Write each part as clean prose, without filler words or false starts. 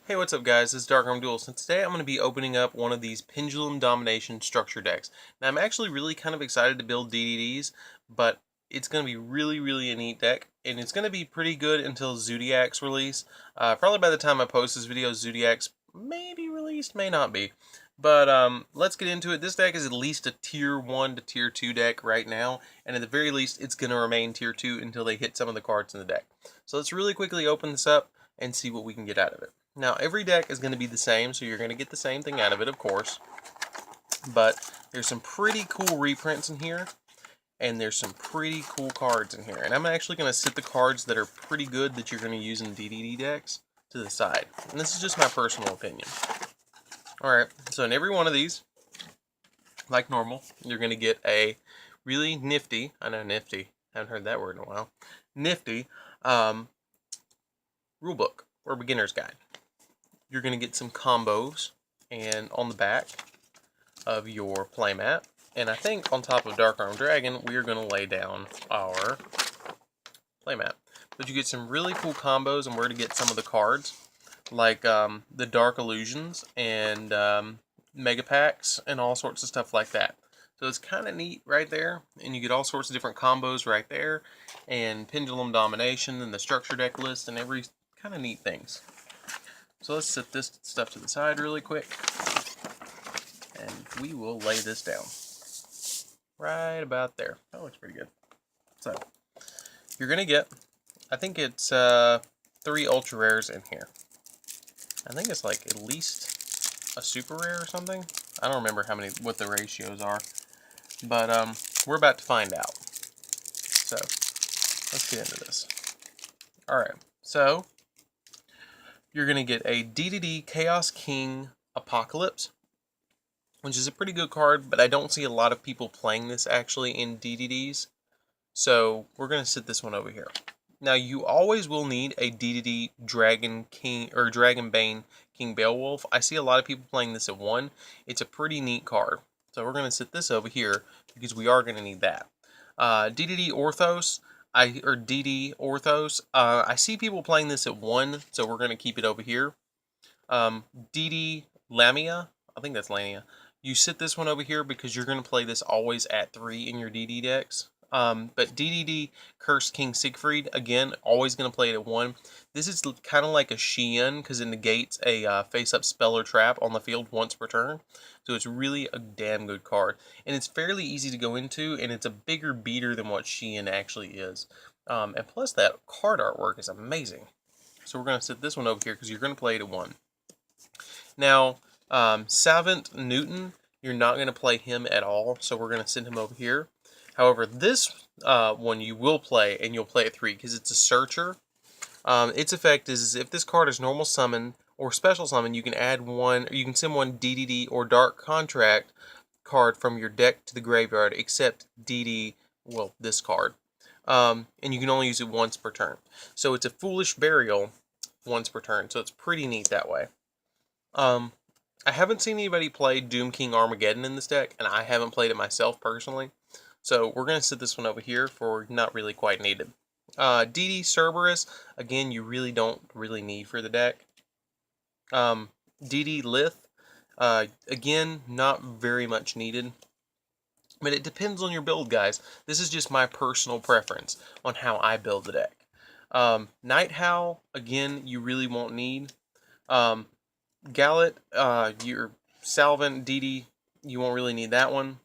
Hey, what's up guys? This is DarkArmedAlliance, and today I'm going to be opening up one of these Pendulum Domination structure decks. Now I'm actually really kind of excited to build DDDs, but it's going to be really a neat deck, and it's going to be pretty good until Zodiac's release. Probably by the time I post this video, Zodiac's may be released, may not be. But let's get into it. This deck is at least a tier 1 to tier 2 deck right now, and at the very least it's going to remain tier 2 until they hit some of the cards in the deck. So let's really quickly open this up and see what we can get out of it. Now, every deck is going to be the same, so you're going to get the same thing out of it, of course. But there's some pretty cool reprints in here, and there's some pretty cool cards in here. And I'm actually going to sit the cards that are pretty good that you're going to use in DDD decks to the side. And this is just my personal opinion. Alright, so in every one of these, like normal, you're going to get a really nifty, I know nifty, I haven't heard that word in a while, nifty rulebook or beginner's guide. You're going to get some combos and on the back of your playmat. And I think on top of Dark Armed Dragon, we are going to lay down our playmat. But you get some really cool combos, and we're going to get some of the cards, like the Dark Illusions and Mega Packs and all sorts of stuff like that. So it's kind of neat right there, and you get all sorts of different combos right there, and Pendulum Domination and the structure deck list and every kind of neat things. So let's set this stuff to the side really quick, and we will lay this down. Right about there. That looks pretty good. So, you're going to get, I think it's 3 ultra rares in here. I think it's like at least a super rare or something. I don't remember what the ratios are, but we're about to find out. So, let's get into this. Alright, so you're going to get a DDD Chaos King Apocalypse, which is a pretty good card, but I don't see a lot of people playing this actually in DDDs. So we're going to sit this one over here. Now you always will need a DDD Dragon King or Dragonbane King Beowulf. I see a lot of people playing this at 1. It's a pretty neat card. So we're going to sit this over here because we are going to need that. DDD Orthos. DD Orthos. I see people playing this at 1, so we're going to keep it over here. DD Lamia. I think that's Lamia. You sit this one over here because you're going to play this always at 3 in your DD decks. But DDD Cursed King Siegfried, again, always going to play it at 1. This is kind of like a Xian because it negates a face-up spell or trap on the field once per turn. So it's really a damn good card. And it's fairly easy to go into, and it's a bigger beater than what Xian actually is. And plus that card artwork is amazing. So we're going to set this one over here because you're going to play it at 1. Now, Savant Newton, you're not going to play him at all, so we're going to send him over here. However, this one you will play, and you'll play at 3 because it's a searcher. Its effect is if this card is normal summon or special summon, you can add one, or you can send one DDD or Dark Contract card from your deck to the graveyard, except DD, well, this card. And you can only use it once per turn. So it's a Foolish Burial once per turn, so it's pretty neat that way. I haven't seen anybody play Doom King Armageddon in this deck, and I haven't played it myself personally. So we're going to set this one over here for not really quite needed. DD Cerberus, again, you really don't need for the deck. DD Lith, again, not very much needed. But it depends on your build, guys. This is just my personal preference on how I build the deck. Night Howl, again, you really won't need. Gallet, your Salvin, DD, you won't really need that one.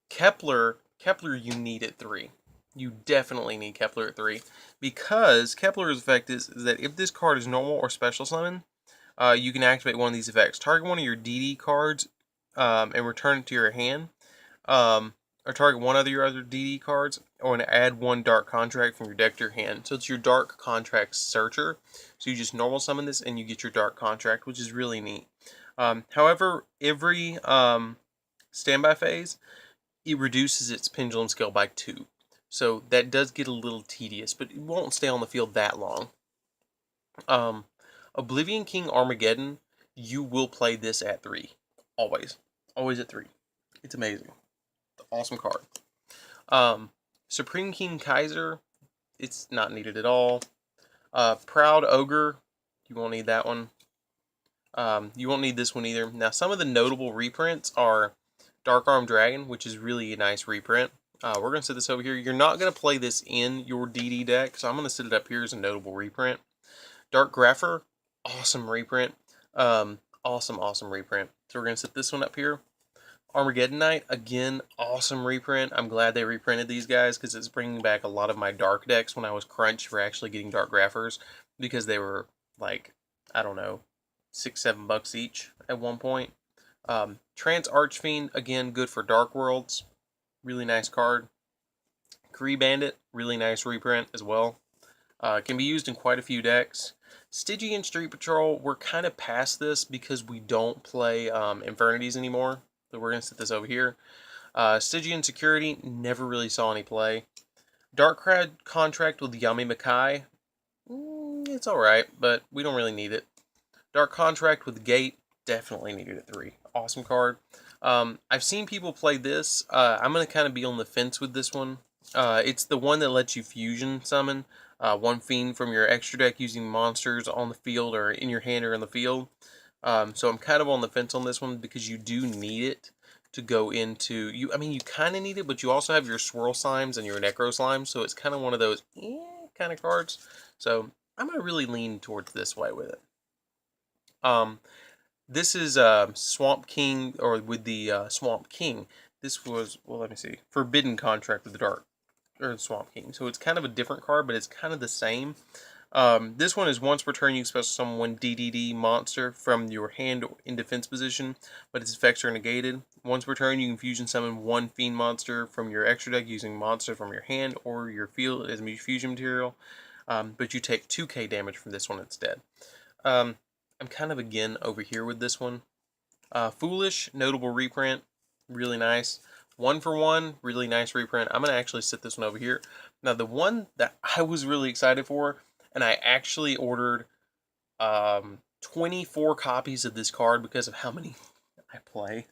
Kepler, you need at 3. You definitely need Kepler at 3. Because Kepler's effect is that if this card is normal or special summon, you can activate one of these effects. Target one of your DD cards and return it to your hand. Or target one of your other DD cards, or add one Dark Contract from your deck to your hand. So it's your Dark Contract Searcher. So you just normal summon this and you get your Dark Contract, which is really neat. However, every standby phase, it reduces its pendulum scale by 2. So that does get a little tedious, but it won't stay on the field that long. Oblivion King Armageddon, you will play this at 3. Always. Always at 3. It's amazing. Awesome card. Supreme King Kaiser, it's not needed at all. Proud Ogre, you won't need that one. You won't need this one either. Now, some of the notable reprints are Dark Armed Dragon, which is really a nice reprint. We're going to set this over here. You're not going to play this in your DD deck, so I'm going to set it up here as a notable reprint. Dark Grapher, awesome reprint. Awesome reprint. So we're going to set this one up here. Armageddon Knight, again, awesome reprint. I'm glad they reprinted these guys because it's bringing back a lot of my dark decks when I was crunched for actually getting Dark Graphers, because they were like, I don't know, $6-7 each at one point. Trance Archfiend, again, good for Dark Worlds. Really nice card. Kree Bandit, really nice reprint as well. Can be used in quite a few decks. Stygian Street Patrol, we're kind of past this because we don't play Infernities anymore. So we're going to set this over here. Stygian Security, never really saw any play. Dark Contract with Yami Makai, it's alright, but we don't really need it. Dark Contract with Gate, definitely needed at 3. Awesome card. I've seen people play this. I'm going to kind of be on the fence with this one. It's the one that lets you fusion summon one fiend from your extra deck using monsters on the field or in your hand or in the field. So I'm kind of on the fence on this one because you do need it to go into... I mean, you kind of need it, but you also have your Swirl Slimes and your Necro Slimes, so it's kind of one of those kind of cards. So I'm going to really lean towards this way with it. This is Swamp King, or with the Swamp King. This was, well, let me see, Forbidden Contract with the Dark, or Swamp King. So it's kind of a different card, but it's kind of the same. This one is once per turn you can special summon one DDD monster from your hand in defense position, but its effects are negated. Once per turn you can fusion summon one fiend monster from your extra deck using monster from your hand or your field as fusion material, but you take 2k damage from this one instead. I'm kind of again over here with this one. Foolish, notable reprint, really nice. 1 for 1, really nice reprint. I'm going to actually set this one over here. Now the one that I was really excited for, and I actually ordered 24 copies of this card because of how many I play.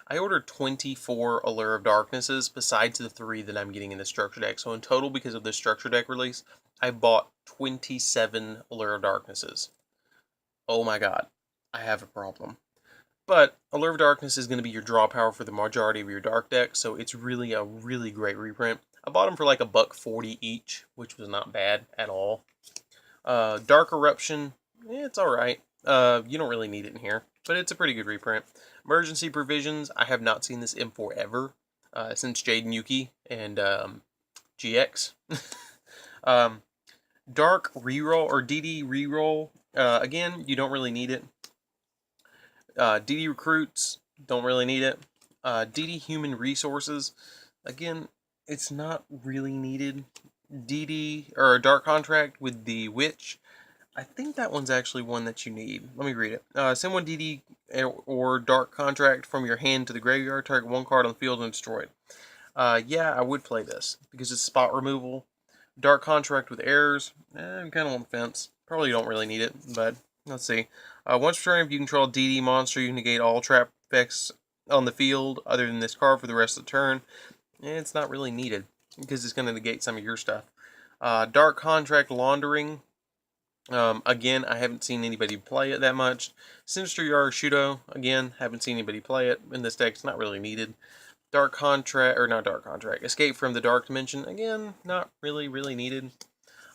I ordered 24 Allure of Darknesses besides the 3 that I'm getting in the structure deck. So in total, because of this structure deck release, I bought 27 Allure of Darknesses. Oh my god, I have a problem. But Allure of Darkness is going to be your draw power for the majority of your dark deck, so it's really a really great reprint. I bought them for like $1.40 each, which was not bad at all. Dark Eruption, it's alright. You don't really need it in here, but it's a pretty good reprint. Emergency Provisions, I have not seen this in forever, since Jade and Yuki and GX. Dark Reroll, or DD Reroll, again, you don't really need it. DD Recruits, don't really need it. DD Human Resources, again, it's not really needed. DD, or Dark Contract with the Witch, I think that one's actually one that you need. Let me read it. Send one DD or Dark Contract from your hand to the graveyard, target one card on the field and destroy it. Yeah, I would play this, because it's spot removal. Dark Contract with Errors, I'm kind of on the fence. Probably don't really need it, but let's see. Once per turn, if you control a DD monster, you can negate all trap effects on the field other than this card for the rest of the turn. It's not really needed, because it's going to negate some of your stuff. Dark Contract Laundering. Again, I haven't seen anybody play it that much. Sinister Yugioh, again, haven't seen anybody play it. In this deck, it's not really needed. Dark Contract, or not Dark Contract, Escape from the Dark Dimension, again, not really needed.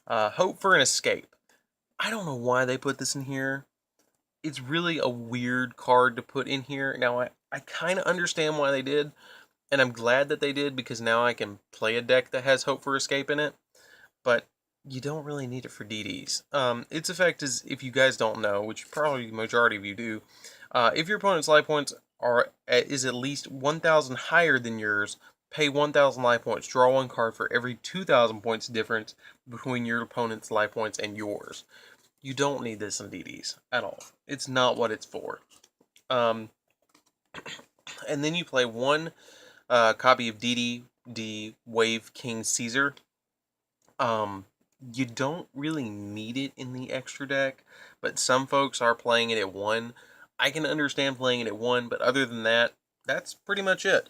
Hope for an Escape. I don't know why they put this in here. It's really a weird card to put in here. Now, I kind of understand why they did, and I'm glad that they did, because now I can play a deck that has Hope for Escape in it, but you don't really need it for DDs. Its effect is, if you guys don't know, which probably the majority of you do, if your opponent's life points is at least 1,000 higher than yours, pay 1,000 life points, draw one card for every 2,000 points difference between your opponent's life points and yours. You don't need this in DDs at all. It's not what it's for. And then you play one copy of DD Wave King Caesar. You don't really need it in the extra deck, but some folks are playing it at 1. I can understand playing it at 1, but other than that, that's pretty much it.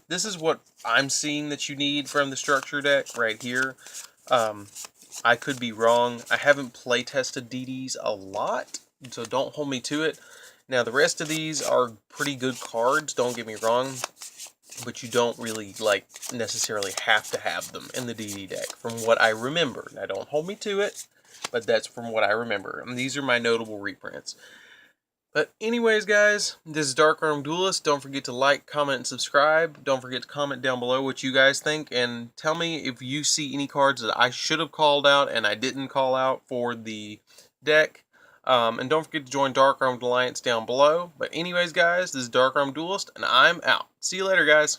This is what I'm seeing that you need from the structure deck right here. I could be wrong. I haven't play tested DDs a lot, so don't hold me to it. Now, the rest of these are pretty good cards, don't get me wrong, but you don't really, like, necessarily have to have them in the DD deck, from what I remember. Now, don't hold me to it, but that's from what I remember. And these are my notable reprints. But anyways, guys, this is Dark-Armed Duelist. Don't forget to like, comment, and subscribe. Don't forget to comment down below what you guys think, and tell me if you see any cards that I should have called out and I didn't call out for the deck. And don't forget to join DarkArmedAlliance down below. But anyways, guys, this is Dark-Armed Duelist, and I'm out. See you later, guys.